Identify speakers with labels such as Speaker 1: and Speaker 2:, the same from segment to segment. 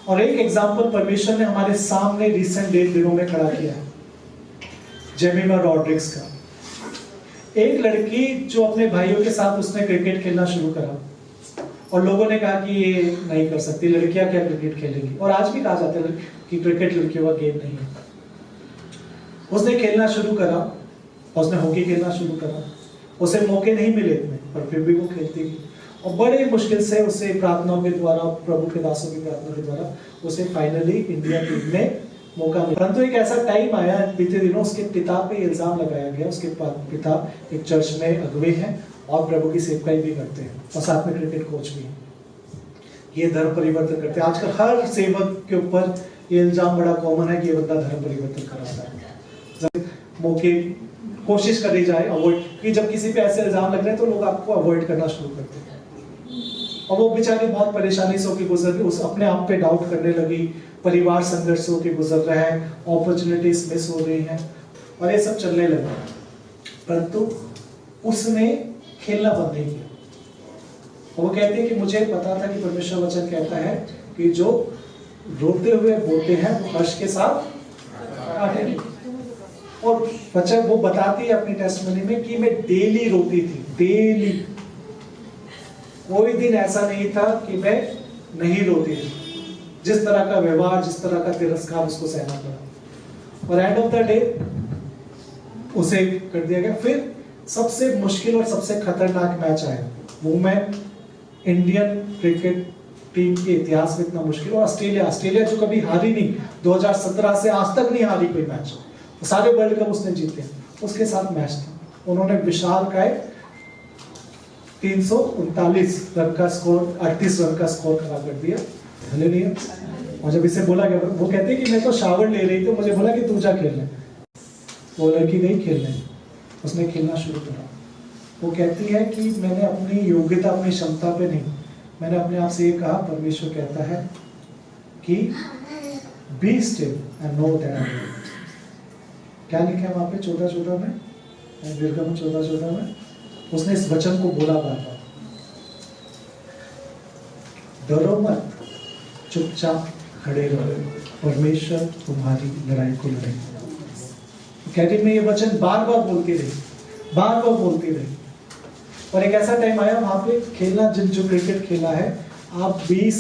Speaker 1: और एक एग्जाम्पल परमेश्वर ने हमारे सामने रिसेंट 1.5 दिनों में खड़ा किया है, जेमिमा रॉड्रिग्स का। एक लड़की जो अपने भाइयों के साथ उसने क्रिकेट खेलना शुरू करा और लोगों ने कहा कि ये नहीं कर सकती, लड़कियां क्या क्रिकेट खेलेंगी। और आज भी कहा जाता है कि क्रिकेट लड़कियों का गेम नहीं है। उसने खेलना शुरू करा, उसने हॉकी खेलना शुरू करा, उसे मौके नहीं मिले इतने, पर फिर भी वो खेलती गई और बड़े मुश्किल से उसे प्रार्थनाओं के द्वारा, प्रभु के दासों की प्रार्थना के द्वारा उसे फाइनली इंडिया टीम में मौका मिला। परंतु एक ऐसा टाइम आया बीते दिनों, उसके पिता पे इल्जाम लगाया गया। उसके पिता एक चर्च में अगुवे हैं और प्रभु की सेवकाई भी करते हैं और साथ में क्रिकेट कोच भी हैं। ये धर्म परिवर्तन करते हैं। आजकल हर सेवक के ऊपर ये इल्जाम बड़ा कॉमन है कि ये बंदा धर्म परिवर्तन कराता है। मौके कोशिश करी जाए अवॉइड, कि जब किसी पे ऐसे इल्जाम लग रहे हैं तो लोग आपको अवॉइड करना शुरू करते हैं और वो बेचारी बहुत परेशानी से होकर गुजर रही, उस अपने आप पे डाउट करने लगी, परिवार संघर्ष से होकर गुजर रहा है, अपॉर्चुनिटीज मिस हो रही हैं और ये सब चलने लगा। परंतु उसने खेलना बंद नहीं किया। वो कहती है कि मुझे पता था कि परमेश्वर वचन कहता है कि जो रोते हुए बोलते हैं वो हर्ष के साथ काटेंगे। और वचन वो बताती है अपनी टेस्टिमनी में कि मैं डेली रोती थी, डेली। कोई दिन ऐसा नहीं था कि मैं नहीं रोती थी। जिस तरह का व्यवहार, जिस तरह का तिरस्कार उसको सहना पड़ा और एंड ऑफ द डे उसे कर दिया गया। फिर सबसे मुश्किल और सबसे खतरनाक मैच आया, वुमेन इंडियन क्रिकेट टीम के इतिहास में इतना मुश्किल। और ऑस्ट्रेलिया जो कभी हारी नहीं, 2017 से आज तक नहीं हारी कोई मैच, सारे वर्ल्ड कप उसने जीते, उसके साथ मैच था। उन्होंने विशालकाय 339 रन का स्कोर, 38 रन का स्कोर खड़ा कर दिया। हालेलुया। और जब इसे बोला गया, वो कहती है कि मैं तो शावर ले रही थी, मुझे बोला कि तू जा खेलने। वो लड़की गई खेलने, उसने खेलना शुरू करा। वो कहती है कि मैंने अपनी योग्यता, अपनी क्षमता पे नहीं, मैंने अपने आप से ये कहा, परमेश्वर कहता है कि be still and know that I am. क्या लिखा है वहां पे 14:14 में, निर्गमन 14:14 में उसने इस वचन को बोला बार बार, डरो मत, चुपचाप खड़े रहो, परमेश्वर तुम्हारी लड़ाई को लड़ेगा। कैरी में ये वचन बार बार बोलती रही, बार बार बोलती रही। और एक ऐसा टाइम आया वहां पे खेलना, जो क्रिकेट खेला है, आप 20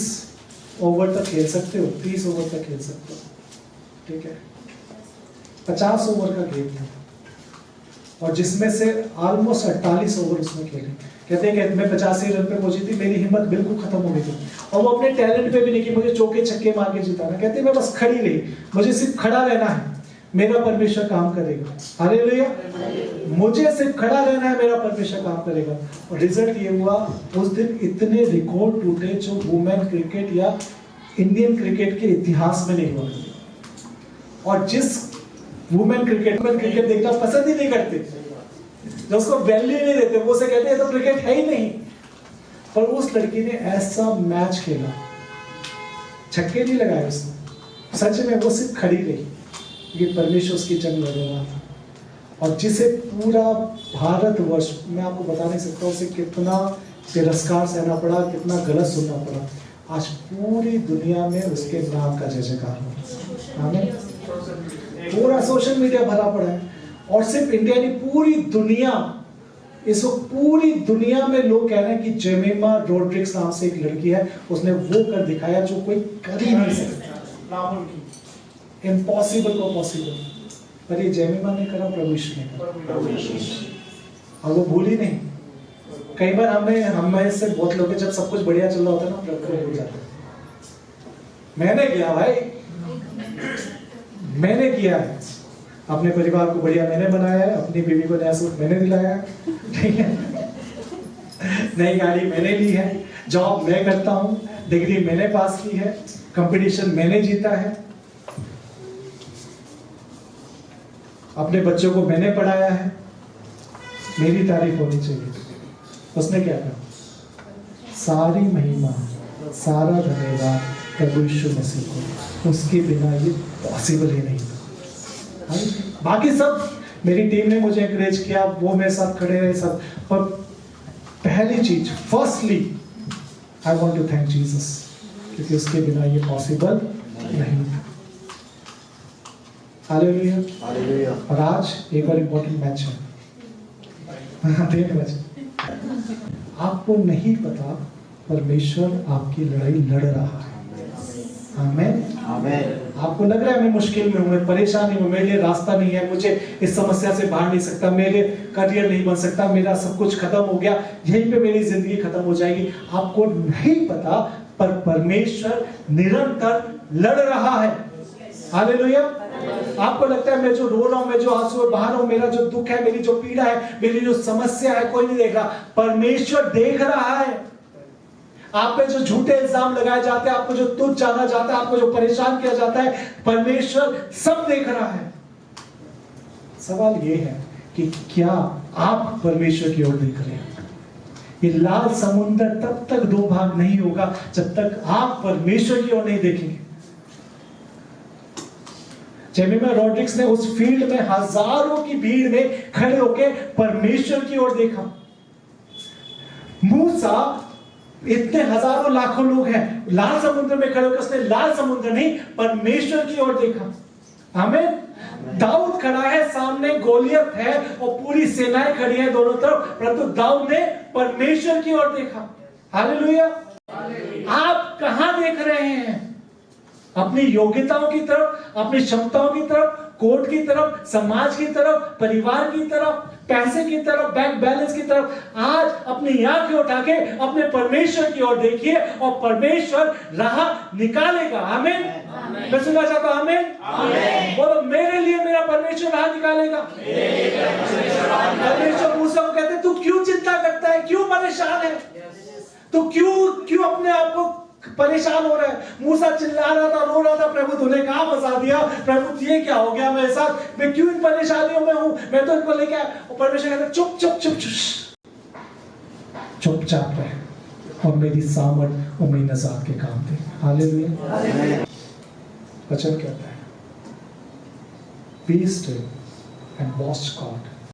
Speaker 1: ओवर तक खेल सकते हो, 30 ओवर तक खेल सकते हो, ठीक है। 50 ओवर का गेम था और जिसमें से ऑलमोस्ट 48 ओवर उसमें खेले। कहते हैं कि मैं 85 रन पे पहुंची थी, मेरी हिम्मत बिल्कुल खत्म हो गई थी और वो अपने टैलेंट पे भी नहीं कि मुझे चौके छक्के मार के जिताना। कहते मैं बस खड़ी रही, मुझे सिर्फ खड़ा रहना है, मेरा परमेश्वर काम करेगा। हालेलुया। मुझे सिर्फ खड़ा रहना है, मेरा परमेश्वर काम करेगा। और रिजल्ट ये हुआ, उस दिन इतने रिकॉर्ड टूटे जो वुमेन क्रिकेट या इंडियन क्रिकेट के इतिहास में नहीं हुआ। और जिस वुमेन क्रिकेट देखना पसंद ही नहीं करते, जो उसको वैल्यू नहीं देते, वो से कहते हैं तो क्रिकेट है ही नहीं। पर उस लड़की ने ऐसा मैच खेला, छक्के नहीं लगाए उसने, सच में वो सिर्फ खड़ी रही क्योंकि परमेश्वर उसकी जंग लड़ रहा था। और जिसे पूरा भारतवर्ष, मैं आपको बता नहीं सकता उसे कितना तिरस्कार सहना पड़ा, कितना गलत सुनना पड़ा, आज पूरी दुनिया में उसके नाम का जय जयकार हो। आमीन। पूरा सोशल मीडिया भरा पड़ा है और सिर्फ इंडिया नहीं, पूरी दुनिया, इस वक्त पूरी दुनिया में लोग कह रहे हैं कि जेमिमा रॉड्रिग्स नाम से एक लड़की है, उसने वो कर दिखाया जो कोई कर ही नहीं सकता, इम्पॉसिबल को पॉसिबल। पर ये जेमिमा ने करा, प्रभु यीशु ने करा और वो भूली नहीं। कई बार हमें से बहुत लोग, जब सब कुछ बढ़िया चल रहा होता है ना, प्रभु को भूल जाते हैं। मैंने किया भाई, मैंने किया है, अपने परिवार को बढ़िया मैंने बनाया है, अपनी बीवी को नया सूट मैंने दिलाया है, ठीक है, नई गाड़ी मैंने ली है, जॉब मैं करता हूं, डिग्री मैंने पास की है, कंपटीशन मैंने जीता है, अपने बच्चों को मैंने पढ़ाया है, मेरी तारीफ होनी चाहिए। उसने क्या कहा? सारी महिमा, सारा धन्यवाद प्रभु यीशु मसीह को, उसके बिना ये पॉसिबल ही नहीं था। बाकी सब मेरी टीम ने मुझे एनकरेज किया, वो मेरे साथ खड़े रहे सब, पर पहली चीज, firstly I want to thank Jesus क्योंकि उसके बिना ये पॉसिबल नहीं था। हालेलुया। और आज एक और इम्पोर्टेंट मैच है। आपको नहीं पता परमेश्वर आपकी लड़ाई लड़ रहा है। आमेन। आपको लग रहा है मैं मुश्किल में हूँ, मैं परेशानी हूँ, मेरे लिए रास्ता नहीं है, मुझे इस समस्या से बाहर नहीं सकता, मेरे करियर नहीं बन सकता, मेरा सब कुछ खत्म हो गया, यहीं पे मेरी जिंदगी खत्म हो जाएगी। आपको नहीं पता पर परमेश्वर निरंतर लड़ रहा है। हालेलुया। आपको लगता है मैं जो रो रहा हूं, मैं जो आंसू में बहा रहा हूं, मेरा जो दुख है, मेरी जो पीड़ा है, मेरी जो समस्या है, कोई नहीं देख रहा। परमेश्वर देख रहा है। आप पे जो झूठे इल्जाम लगाए जाते हैं, आपको जो तुच्छ जाना जाता है, आपको जो परेशान किया जाता है, परमेश्वर सब देख रहा है। सवाल ये है कि क्या आप परमेश्वर की ओर देख रहे हैं? ये लाल समुद्र तब तक दो भाग नहीं होगा जब तक आप परमेश्वर की ओर नहीं देखेंगे। जेमिमा रॉड्रिक्स ने उस फील्ड में हजारों की भीड़ में खड़े होकर परमेश्वर की ओर देखा। मूसा, इतने हजारों लाखों लोग हैं, लाल समुद्र में खड़े होकर उसने लाल समुद्र नहीं परमेश्वर की ओर देखा। आमीन। दाऊद खड़ा है, सामने गोलियत है और पूरी सेनाएं खड़ी है दोनों तरफ, परंतु दाऊद ने परमेश्वर की ओर देखा। हालेलुया। आप कहां देख रहे हैं? अपनी योग्यताओं की तरफ, अपनी क्षमताओं की तरफ, कोर्ट की तरफ, समाज की तरफ, परिवार की तरफ, पैसे की तरफ, बैंक बैलेंस की तरफ? आज अपनी आंखें उठा के अपने परमेश्वर की ओर देखिए और परमेश्वर राह निकालेगा। आमीन। मैं सुनना चाहता हूं आमीन। बोलो, मेरे लिए मेरा परमेश्वर राह निकालेगा। परमेश्वर मूसा को कहते, तू क्यों चिंता करता है, क्यों परेशान है, तू क्यों अपने आप को परेशान हो रहा है? मूसा चिल्ला रहा था, रो रहा था, प्रभु तूने कहां फंसा दिया, प्रभु ये क्या हो गया मेरे साथ, मैं क्यों इन परेशानियों में हूं, मैं तो इनको लेके आया। और परमेश्वर कहता, चुप चुप चुप चुपचाप रह और मेरी सामर्थ और मेरी नजात के काम दे। हालेलुया। वचन कहता है, be still and watch God.